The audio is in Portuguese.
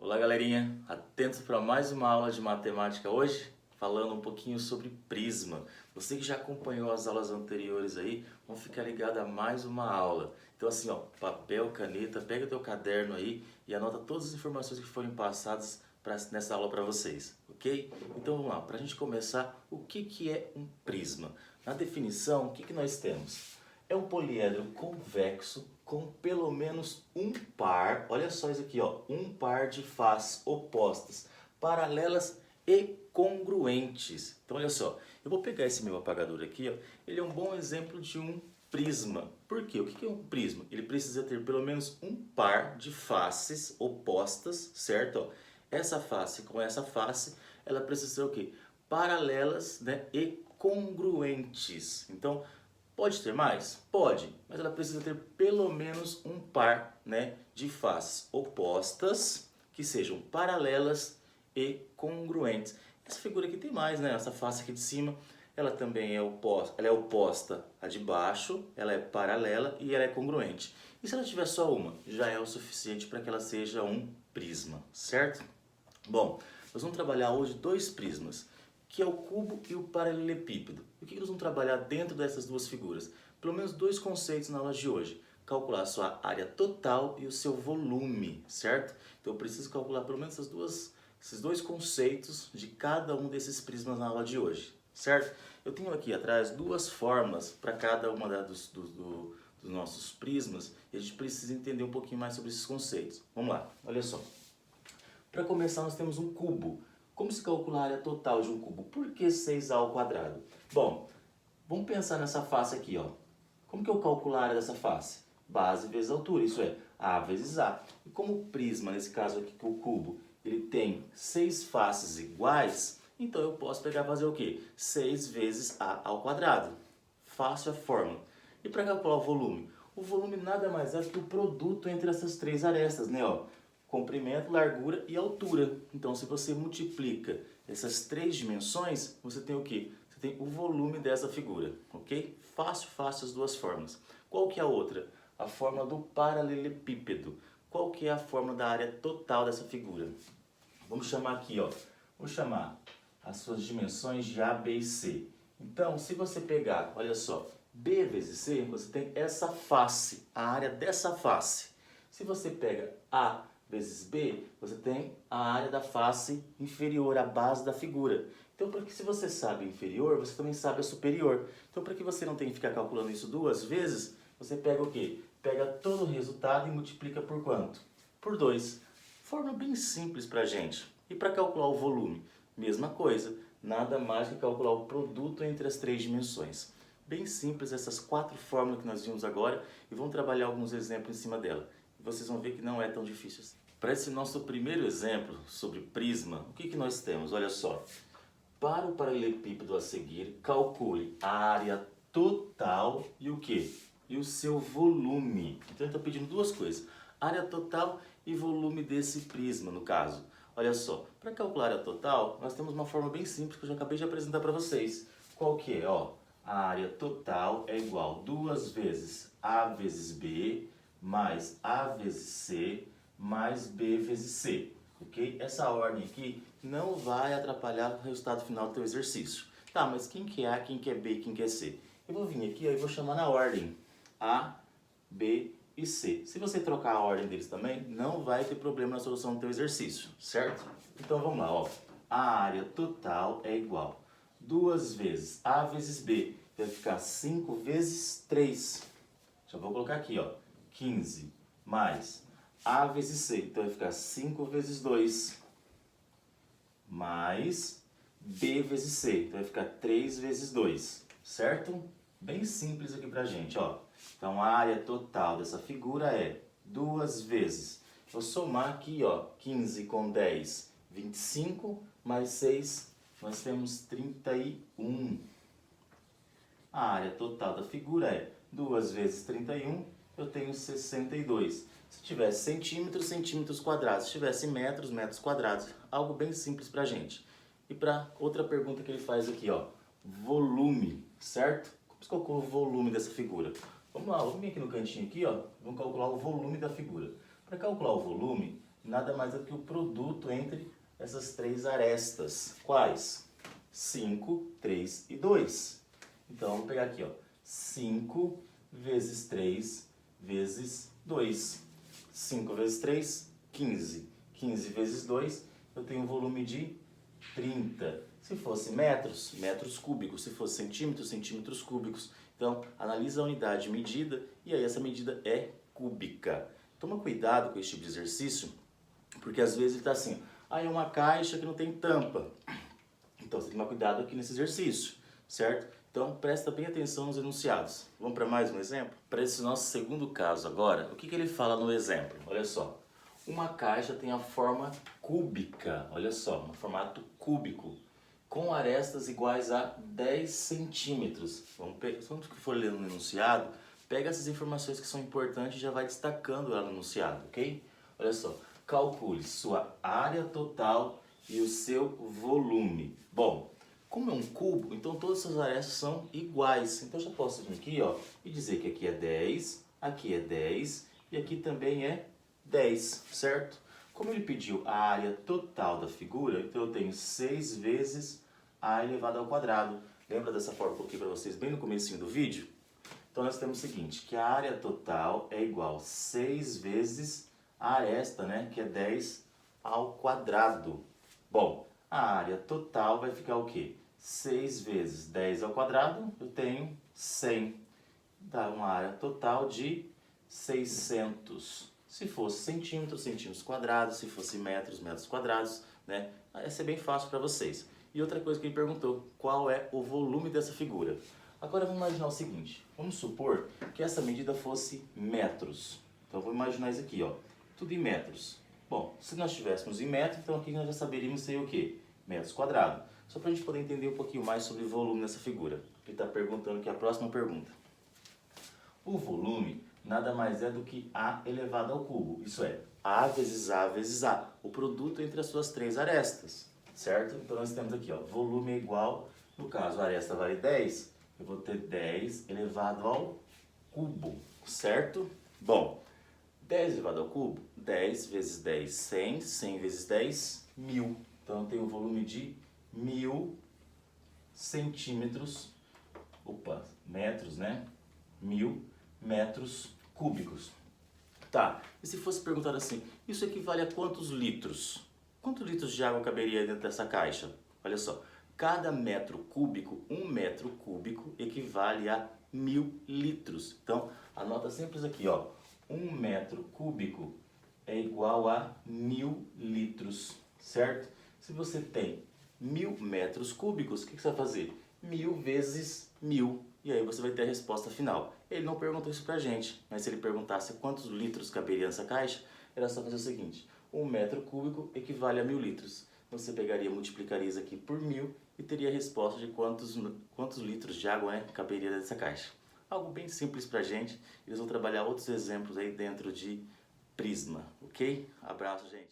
Olá galerinha, atentos para mais uma aula de matemática hoje, falando um pouquinho sobre prisma. Você que já acompanhou as aulas anteriores aí, vamos ficar ligado a mais uma aula. Então assim, ó, papel, caneta, pega teu caderno aí e anota todas as informações que forem passadas nessa aula para vocês, ok? Então vamos lá, para a gente começar, o que é um prisma? Na definição, o que nós temos? É um poliedro convexo com pelo menos um par, olha só isso aqui, ó, um par de faces opostas, paralelas e congruentes. Então olha só, eu vou pegar esse meu apagador aqui, ó, ele é um bom exemplo de um prisma. Por quê? O que é um prisma? Ele precisa ter pelo menos um par de faces opostas, certo? Ó, essa face com essa face, ela precisa ser o quê? Paralelas, né, e congruentes. Então, pode ter mais? Pode, mas ela precisa ter pelo menos um par, né, de faces opostas que sejam paralelas e congruentes. Essa figura aqui tem mais, né? Essa face aqui de cima, ela também é oposta à de baixo, ela é paralela e ela é congruente. E se ela tiver só uma, já é o suficiente para que ela seja um prisma, certo? Bom, nós vamos trabalhar hoje dois prismas, que é o cubo e o paralelepípedo. E o que nós vamos trabalhar dentro dessas duas figuras? Pelo menos dois conceitos na aula de hoje. Calcular a sua área total e o seu volume, certo? Então eu preciso calcular pelo menos esses dois conceitos de cada um desses prismas na aula de hoje, certo? Eu tenho aqui atrás duas fórmulas para cada uma dos nossos prismas e a gente precisa entender um pouquinho mais sobre esses conceitos. Vamos lá, olha só. Para começar, nós temos um cubo. Como se calcula a área total de um cubo? Por que 6a ao quadrado? Bom, vamos pensar nessa face aqui, ó. Como que eu calculo a área dessa face? Base vezes altura, isso é, a vezes a. E como o prisma, nesse caso aqui, que o cubo, ele tem 6 faces iguais, então eu posso pegar e fazer o quê? 6 vezes a ao quadrado. Fácil a fórmula. E para calcular o volume? O volume nada mais é que o produto entre essas três arestas, né, ó? Comprimento, largura e altura. Então, se você multiplica essas três dimensões, você tem o quê? Você tem o volume dessa figura, ok? Fácil as duas fórmulas. Qual que é a outra? A fórmula do paralelepípedo. Qual que é a fórmula da área total dessa figura? Vamos chamar aqui, ó. Vou chamar as suas dimensões de A, B e C. Então, se você pegar, olha só, B vezes C, você tem essa face, a área dessa face. Se você pega A vezes B, você tem a área da face inferior, a base da figura. Então, porque se você sabe inferior, você também sabe a superior. Então, para que você não tenha que ficar calculando isso duas vezes, você pega o quê? Pega todo o resultado e multiplica por quanto? Por 2. Forma bem simples para a gente. E para calcular o volume? Mesma coisa. Nada mais que calcular o produto entre as três dimensões. Bem simples essas 4 fórmulas que nós vimos agora e vamos trabalhar alguns exemplos em cima dela. Vocês vão ver que não é tão difícil assim. Para esse nosso primeiro exemplo sobre prisma, o que nós temos? Olha só. Para o paralelepípedo a seguir, calcule a área total e o quê? E o seu volume. Então ele está pedindo duas coisas. Área total e volume desse prisma, no caso. Olha só, para calcular a área total, nós temos uma forma bem simples que eu já acabei de apresentar para vocês. Qual que é? Ó, a área total é igual a 2 vezes A vezes B mais A vezes C mais B vezes C, ok? Essa ordem aqui não vai atrapalhar o resultado final do teu exercício. Tá, mas quem que é A, quem que é B e quem que é C? Eu vou vir aqui e vou chamar na ordem A, B e C. Se você trocar a ordem deles também, não vai ter problema na solução do teu exercício, certo? Então vamos lá, ó. A área total é igual a 2 vezes A vezes B, vai ficar 5 vezes 3. Já vou colocar aqui, ó. 15 mais A vezes C, então vai ficar 5 vezes 2 mais B vezes C, então vai ficar 3 vezes 2, certo? Bem simples aqui pra gente, ó. Então a área total dessa figura é 2 vezes, vou somar aqui, ó, 15 com 10, 25, mais 6, nós temos 31. A área total da figura é 2 vezes 31, eu tenho 62. Se tivesse centímetros, centímetros quadrados. Se tivesse metros, metros quadrados. Algo bem simples pra gente. E para outra pergunta que ele faz aqui, ó. Volume, certo? Como se calcula o volume dessa figura? Vamos lá, vamos vir aqui no cantinho aqui, ó. Vamos calcular o volume da figura. Para calcular o volume, nada mais é do que o produto entre essas três arestas. Quais? 5, 3 e 2. Então, vamos pegar aqui, ó. 5 vezes 3 vezes 2. 5 vezes 3, 15. 15 vezes 2, eu tenho um volume de 30. Se fosse metros, metros cúbicos. Se fosse centímetros, centímetros cúbicos. Então, analisa a unidade de medida e aí essa medida é cúbica. Toma cuidado com esse tipo de exercício, porque às vezes ele está assim, é uma caixa que não tem tampa. Então, você tem que tomar cuidado aqui nesse exercício, certo? Então, presta bem atenção nos enunciados. Vamos para mais um exemplo? Para esse nosso segundo caso agora, o que ele fala no exemplo? Olha só. Uma caixa tem a forma cúbica, olha só, um formato cúbico, com arestas iguais a 10 centímetros. Vamos pegar, quando for lendo no enunciado, pega essas informações que são importantes e já vai destacando ela no enunciado, ok? Olha só, calcule sua área total e o seu volume. Bom, como é um cubo, então todas essas arestas são iguais. Então eu já posso vir aqui, ó, e dizer que aqui é 10 e aqui também é 10, certo? Como ele pediu a área total da figura, então eu tenho 6 vezes a elevado ao quadrado. Lembra dessa forma que eu coloquei para vocês bem no comecinho do vídeo? Então nós temos o seguinte, que a área total é igual a 6 vezes a aresta, né, que é 10 ao quadrado. Bom, a área total vai ficar o quê? 6 vezes 10 ao quadrado, eu tenho 100. Dá uma área total de 600. Se fosse centímetros, centímetros quadrados, se fosse metros, metros quadrados, né? Vai ser bem fácil para vocês. E outra coisa que ele perguntou, qual é o volume dessa figura? Agora vamos imaginar o seguinte, vamos supor que essa medida fosse metros. Então vou imaginar isso aqui, ó, tudo em metros. Bom, se nós estivéssemos em metros, então aqui nós já saberíamos ser o quê? Metros quadrados. Só para a gente poder entender um pouquinho mais sobre o volume dessa figura. Ele está perguntando aqui a próxima pergunta. O volume nada mais é do que A elevado ao cubo, isso é, A vezes A vezes A, o produto entre as suas três arestas, certo? Então nós temos aqui, ó, volume é igual, no caso a aresta vale 10, eu vou ter 10 elevado ao cubo, certo? Bom, 10 elevado ao cubo, 10 vezes 10, 100, 100 vezes 10, 1000. Então eu tenho um volume de 1000 centímetros, metros, né? 1000 metros cúbicos. Tá, e se fosse perguntado assim, isso equivale a quantos litros? Quantos litros de água caberia dentro dessa caixa? Olha só, cada metro cúbico, 1 metro cúbico equivale a 1000 litros. Então, anota simples aqui, ó, 1 metro cúbico é igual a 1000 litros, certo? Se você tem 1000 metros cúbicos, o que você vai fazer? 1000 vezes 1000. E aí você vai ter a resposta final. Ele não perguntou isso pra gente, mas se ele perguntasse quantos litros caberia nessa caixa, era só fazer o seguinte, 1 metro cúbico equivale a 1000 litros. Você pegaria, multiplicaria isso aqui por 1000 e teria a resposta de quantos litros de água, né, caberia nessa caixa. Algo bem simples pra gente. Eles vão trabalhar outros exemplos aí dentro de Prisma, ok? Abraço, gente.